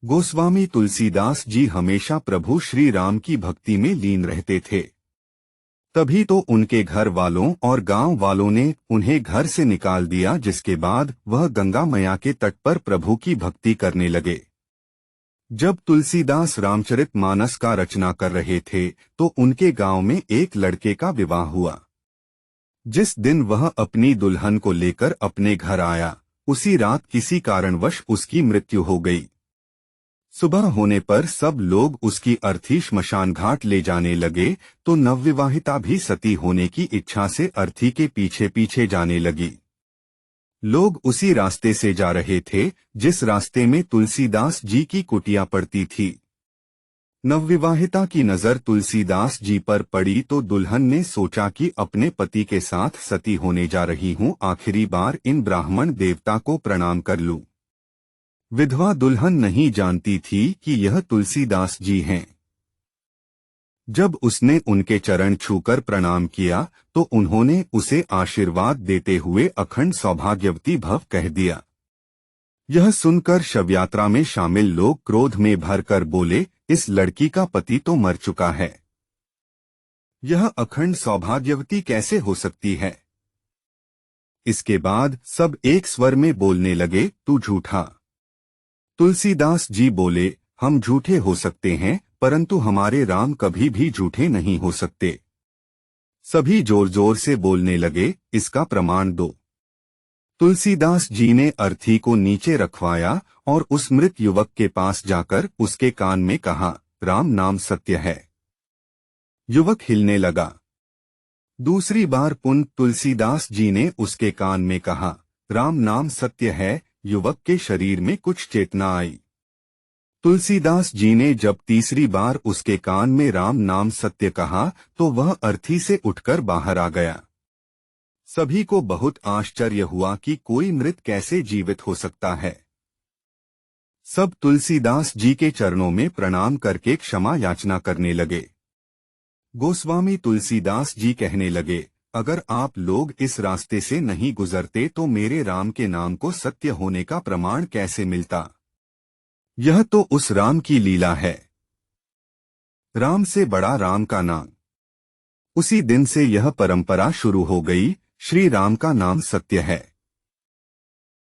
गोस्वामी तुलसीदास जी हमेशा प्रभु श्री राम की भक्ति में लीन रहते थे। तभी तो उनके घर वालों और गांव वालों ने उन्हें घर से निकाल दिया, जिसके बाद वह गंगा मैया के तट पर प्रभु की भक्ति करने लगे। जब तुलसीदास रामचरितमानस का रचना कर रहे थे तो उनके गांव में एक लड़के का विवाह हुआ। जिस दिन वह अपनी दुल्हन को लेकर अपने घर आया, उसी रात किसी कारणवश उसकी मृत्यु हो गई। सुबह होने पर सब लोग उसकी अर्थी श्मशान घाट ले जाने लगे तो नवविवाहिता भी सती होने की इच्छा से अर्थी के पीछे पीछे जाने लगी। लोग उसी रास्ते से जा रहे थे जिस रास्ते में तुलसीदास जी की कुटिया पड़ती थी। नवविवाहिता की नजर तुलसीदास जी पर पड़ी तो दुल्हन ने सोचा कि अपने पति के साथ सती होने जा रही हूँ, आखिरी बार इन ब्राह्मण देवता को प्रणाम कर लूं। विधवा दुल्हन नहीं जानती थी कि यह तुलसीदास जी हैं। जब उसने उनके चरण छूकर प्रणाम किया तो उन्होंने उसे आशीर्वाद देते हुए अखंड सौभाग्यवती भव कह दिया। यह सुनकर शवयात्रा में शामिल लोग क्रोध में भरकर बोले, इस लड़की का पति तो मर चुका है, यह अखंड सौभाग्यवती कैसे हो सकती है। इसके बाद सब एक स्वर में बोलने लगे, तू झूठा। तुलसीदास जी बोले, हम झूठे हो सकते हैं परंतु हमारे राम कभी भी झूठे नहीं हो सकते। सभी जोर जोर से बोलने लगे, इसका प्रमाण दो। तुलसीदास जी ने अर्थी को नीचे रखवाया और उस मृत युवक के पास जाकर उसके कान में कहा, राम नाम सत्य है। युवक हिलने लगा। दूसरी बार पुनः तुलसीदास जी ने उसके कान में कहा, राम नाम सत्य है। युवक के शरीर में कुछ चेतना आई। तुलसीदास जी ने जब तीसरी बार उसके कान में राम नाम सत्य कहा तो वह अर्थी से उठकर बाहर आ गया। सभी को बहुत आश्चर्य हुआ कि कोई मृत कैसे जीवित हो सकता है। सब तुलसीदास जी के चरणों में प्रणाम करके क्षमा याचना करने लगे। गोस्वामी तुलसीदास जी कहने लगे, अगर आप लोग इस रास्ते से नहीं गुजरते तो मेरे राम के नाम को सत्य होने का प्रमाण कैसे मिलता। यह तो उस राम की लीला है। राम से बड़ा राम का नाम। उसी दिन से यह परंपरा शुरू हो गई, श्री राम का नाम सत्य है।